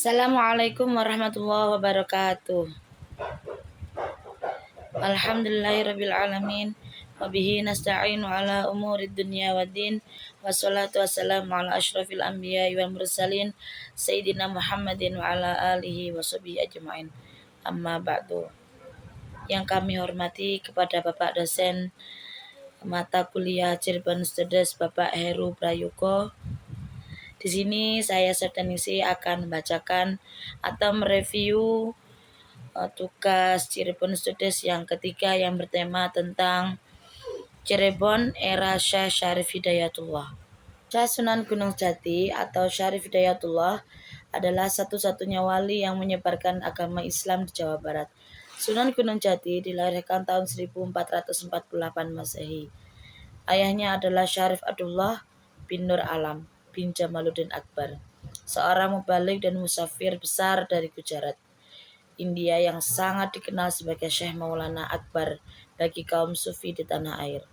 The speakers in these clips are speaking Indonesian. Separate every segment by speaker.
Speaker 1: Assalamualaikum warahmatullahi wabarakatuh. Alhamdulillahirabbil alamin wa bihi nasta'inu ala umurid dunya waddin wassalatu wassalamu ala asyrafil anbiya'i wal mursalin sayyidina Muhammadin wa ala alihi washabihi ajmain. Amma ba'du. Yang kami hormati kepada Bapak dosen mata kuliah Cirebon Studies Bapak Heru Prayuko. Di sini saya Sertanisi akan membacakan atau mereview tugas Cirebon Studies yang ketiga yang bertema tentang Cirebon era Syekh Syarif Hidayatullah. Syekh Sunan Gunung Jati atau Syarif Hidayatullah adalah satu-satunya wali yang menyebarkan agama Islam di Jawa Barat. Sunan Gunung Jati dilahirkan tahun 1448 Masehi. Ayahnya adalah Syarif Abdullah bin Nur Alam bin Jamaluddin Akbar, seorang mubalik dan musafir besar dari Gujarat, India yang sangat dikenal sebagai Syekh Maulana Akbar bagi kaum sufi di tanah air.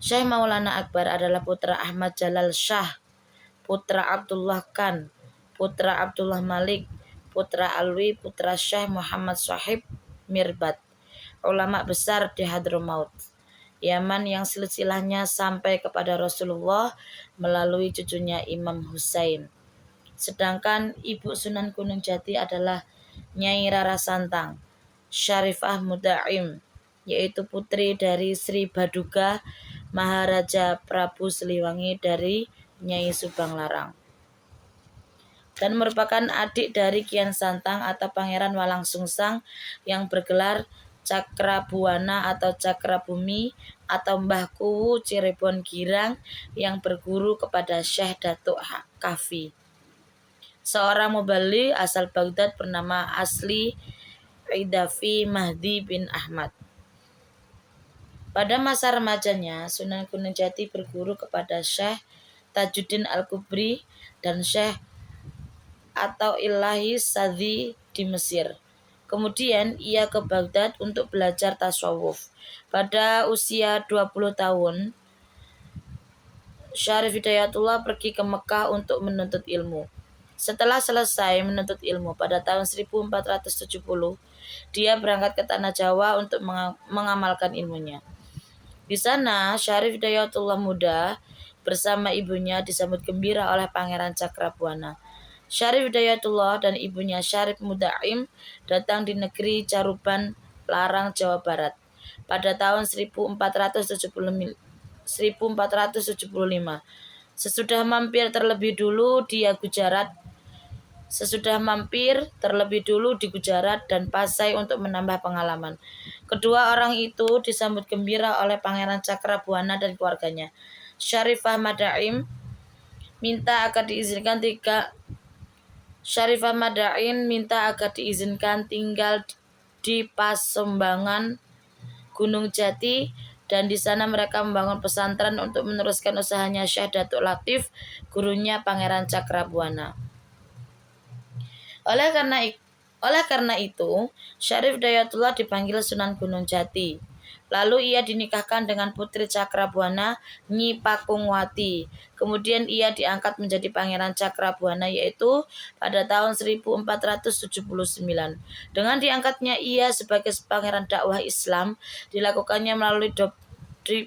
Speaker 1: Syekh Maulana Akbar adalah putra Ahmad Jalal Shah, putra Abdullah Khan, putra Abdullah Malik, putra Alwi, putra Syekh Muhammad Shahib Mirbat, ulama besar di Hadramaut, Yaman yang silsilahnya sampai kepada Rasulullah melalui cucunya Imam Husain. Sedangkan ibu Sunan Gunung Jati adalah Nyai Rara Santang, Syarifah Muda'im, yaitu putri dari Sri Baduga Maharaja Prabu Siliwangi dari Nyai Subang Larang, dan merupakan adik dari Kian Santang atau Pangeran Walang Sungsang yang bergelar Cakrabuana atau Cakrabumi atau Mbah Kuwu Cirebon Girang yang berguru kepada Syekh Datuk Kafi, seorang mubali asal Baghdad bernama asli Idafi Mahdi bin Ahmad. Pada masa remajanya, Sunan Gunung Jati berguru kepada Syekh Tajuddin Al-Kubri dan Syekh atau Ilahi Sadhi di Mesir. Kemudian ia ke Baghdad untuk belajar tasawuf. Pada usia 20 tahun, Syarif Hidayatullah pergi ke Mekah untuk menuntut ilmu. Setelah selesai menuntut ilmu pada tahun 1470, dia berangkat ke Tanah Jawa untuk mengamalkan ilmunya. Di sana, Syarif Hidayatullah muda bersama ibunya disambut gembira oleh Pangeran Cakrabuana. Syarif Hidayatullah dan ibunya Syarif Muda'im datang di negeri Caruban Larang, Jawa Barat pada tahun 1475. Sesudah mampir terlebih dulu di Gujarat dan Pasai untuk menambah pengalaman. Kedua orang itu disambut gembira oleh Pangeran Cakrabuana dan keluarganya. Syarifah Madain minta agar diizinkan tinggal di Pasembangan Gunung Jati, dan di sana mereka membangun pesantren untuk meneruskan usahanya Syekh Datuk Latif, gurunya Pangeran Cakrabuana. Oleh karena itu, Syarif Hidayatullah dipanggil Sunan Gunung Jati. Lalu ia dinikahkan dengan putri Cakrabuana, Nyi Pakungwati. Kemudian ia diangkat menjadi Pangeran Cakrabuana yaitu pada tahun 1479. Dengan diangkatnya ia sebagai pangeran dakwah Islam, dilakukannya melalui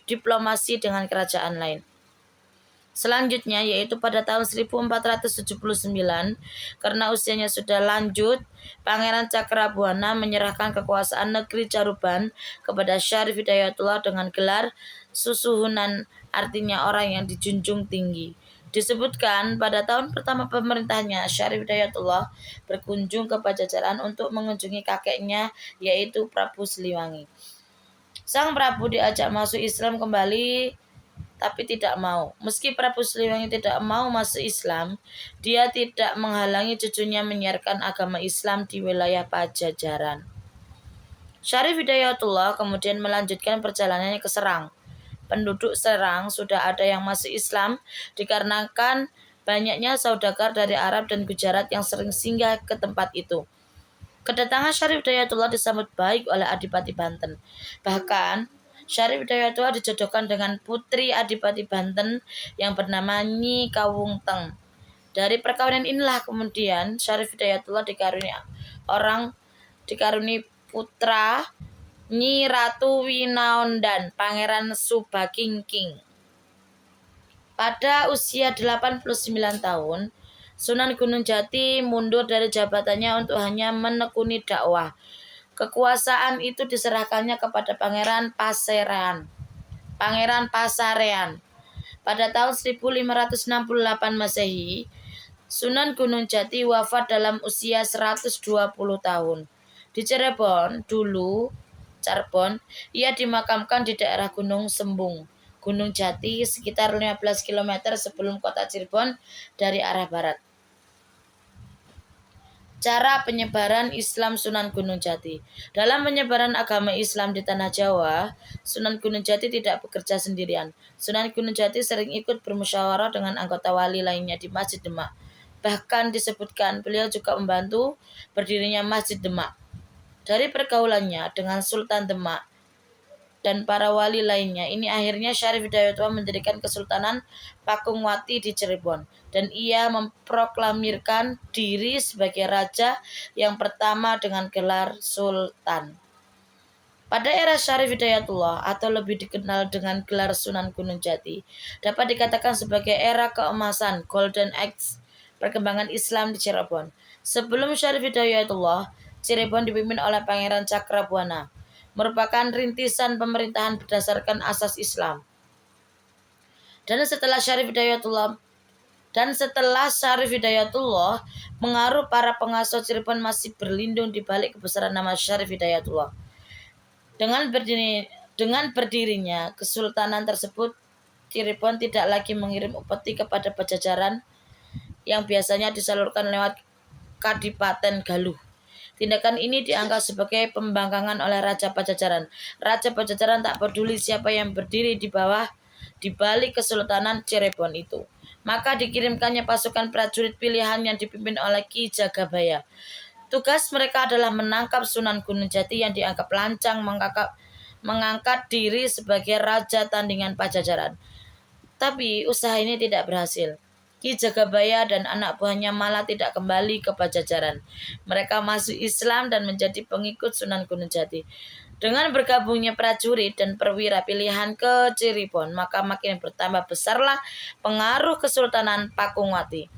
Speaker 1: diplomasi dengan kerajaan lain. Selanjutnya yaitu pada tahun 1479, karena usianya sudah lanjut, Pangeran Cakrabuana menyerahkan kekuasaan negeri Caruban kepada Syarif Hidayatullah dengan gelar Susuhunan, artinya orang yang dijunjung tinggi. Disebutkan pada tahun pertama pemerintahnya, Syarif Hidayatullah berkunjung ke Pajajaran untuk mengunjungi kakeknya yaitu Prabu Siliwangi. Sang Prabu diajak masuk Islam kembali tapi tidak mau. Meski Prabu Siliwangi tidak mau masuk Islam, dia tidak menghalangi cucunya menyiarkan agama Islam di wilayah Pajajaran. Syarif Hidayatullah kemudian melanjutkan perjalanannya ke Serang. Penduduk Serang sudah ada yang masuk Islam dikarenakan banyaknya saudagar dari Arab dan Gujarat yang sering singgah ke tempat itu. Kedatangan Syarif Hidayatullah disambut baik oleh Adipati Banten. Bahkan Syarif Hidayatullah dijodohkan dengan putri Adipati Banten yang bernama Nyi Kawungteng. Dari perkawinan inilah kemudian Syarif Hidayatullah dikaruni putra Nyi Ratu Winaondan Pangeran Subakingking. Pada usia 89 tahun, Sunan Gunung Jati mundur dari jabatannya untuk hanya menekuni dakwah. Kekuasaan itu diserahkannya kepada Pangeran Pasarean. Pada tahun 1568 Masehi, Sunan Gunung Jati wafat dalam usia 120 tahun. Di Cirebon, Cirebon, ia dimakamkan di daerah Gunung Sembung, Gunung Jati, sekitar 15 km sebelum kota Cirebon dari arah barat. Cara penyebaran Islam Sunan Gunung Jati. Dalam penyebaran agama Islam di Tanah Jawa, Sunan Gunung Jati tidak bekerja sendirian. Sunan Gunung Jati sering ikut bermusyawarah dengan anggota wali lainnya di Masjid Demak. Bahkan disebutkan beliau juga membantu berdirinya Masjid Demak. Dari pergaulannya dengan Sultan Demak dan para wali lainnya, ini akhirnya Syarif Hidayatullah mendirikan Kesultanan Pakungwati di Cirebon, dan ia memproklamirkan diri sebagai raja yang pertama dengan gelar Sultan. Pada era Syarif Hidayatullah atau lebih dikenal dengan gelar Sunan Gunung Jati, dapat dikatakan sebagai era keemasan Golden Age perkembangan Islam di Cirebon. Sebelum Syarif Hidayatullah, Cirebon dipimpin oleh Pangeran Cakrabuana, merupakan rintisan pemerintahan berdasarkan asas Islam. Dan setelah Syarif Hidayatullah, pengaruh para pengasuh Cirebon masih berlindung di balik kebesaran nama Syarif Hidayatullah. Dengan berdirinya kesultanan tersebut, Cirebon tidak lagi mengirim upeti kepada Pajajaran yang biasanya disalurkan lewat Kadipaten Galuh. Tindakan ini dianggap sebagai pembangkangan oleh Raja Pajajaran. Raja Pajajaran tak peduli siapa yang berdiri di balik Kesultanan Cirebon itu. Maka dikirimkannya pasukan prajurit pilihan yang dipimpin oleh Ki Jagabaya. Tugas mereka adalah menangkap Sunan Gunung Jati yang dianggap lancang mengangkat diri sebagai raja tandingan Pajajaran. Tapi usaha ini tidak berhasil. Ki Jagabaya dan anak buahnya malah tidak kembali ke Pajajaran. Mereka masuk Islam dan menjadi pengikut Sunan Gunung Jati. Dengan bergabungnya prajurit dan perwira pilihan ke Cirebon, maka makin bertambah besarlah pengaruh Kesultanan Pakungwati.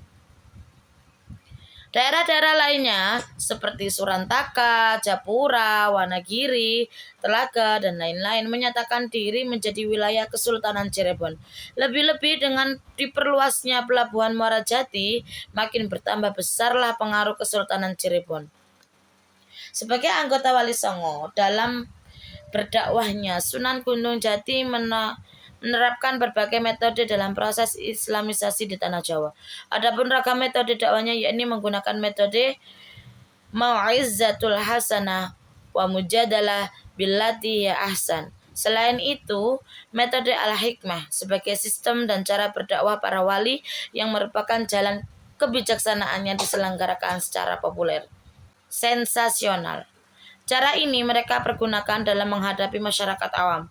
Speaker 1: Daerah-daerah lainnya seperti Surantaka, Japura, Wanagiri, Telaga, dan lain-lain menyatakan diri menjadi wilayah Kesultanan Cirebon. Lebih-lebih dengan diperluasnya pelabuhan Muara Jati, makin bertambah besarlah pengaruh Kesultanan Cirebon. Sebagai anggota Wali Songo, dalam berdakwahnya Sunan Gunung Jati menerapkan berbagai metode dalam proses Islamisasi di Tanah Jawa. Adapun ragam metode dakwahnya yakni menggunakan metode Mau'izatul Hasanah wa Mujadalah billati ya ahsan. Selain itu, metode Al-Hikmah sebagai sistem dan cara berdakwah para wali yang merupakan jalan kebijaksanaan yang diselenggarakan secara populer. Sensasional. Cara ini mereka pergunakan dalam menghadapi masyarakat awam.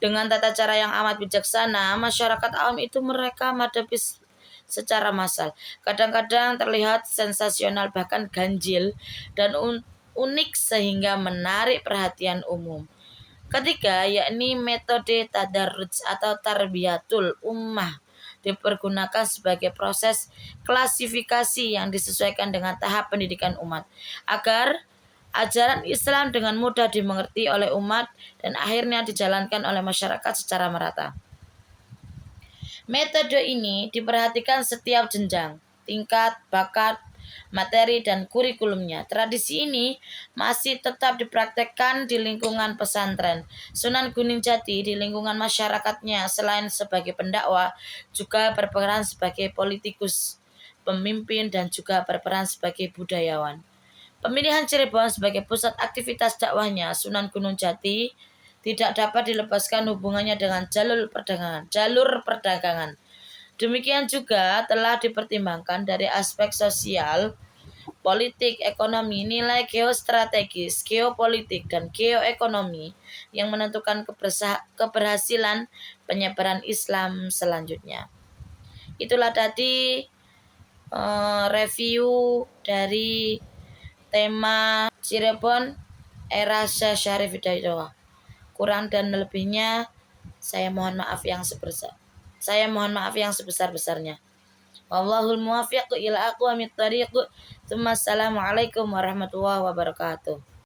Speaker 1: Dengan tata cara yang amat bijaksana, masyarakat awam itu mereka hadapi secara massal. Kadang-kadang terlihat sensasional bahkan ganjil dan unik sehingga menarik perhatian umum. Ketiga, yakni metode tadarruj atau tarbiyatul ummah dipergunakan sebagai proses klasifikasi yang disesuaikan dengan tahap pendidikan umat agar ajaran Islam dengan mudah dimengerti oleh umat dan akhirnya dijalankan oleh masyarakat secara merata. Metode ini diperhatikan setiap jenjang, tingkat, bakat, materi, dan kurikulumnya. Tradisi ini masih tetap dipraktekkan di lingkungan pesantren. Sunan Gunung Jati di lingkungan masyarakatnya selain sebagai pendakwah juga berperan sebagai politikus, pemimpin, dan juga berperan sebagai budayawan. Pemilihan Cirebon sebagai pusat aktivitas dakwahnya Sunan Gunung Jati tidak dapat dilepaskan hubungannya dengan jalur perdagangan. Demikian juga telah dipertimbangkan dari aspek sosial, politik, ekonomi, nilai geostrategis, geopolitik, dan geoekonomi yang menentukan keberhasilan penyebaran Islam selanjutnya. Itulah tadi review dari tema Cirebon era Syekh Syarif Hidayatullah. Kurang dan lebihnya saya mohon maaf yang sebesar-besarnya. Wallahul muwaffiq ila aqwamit thariq. Assalamualaikum warahmatullahi wabarakatuh.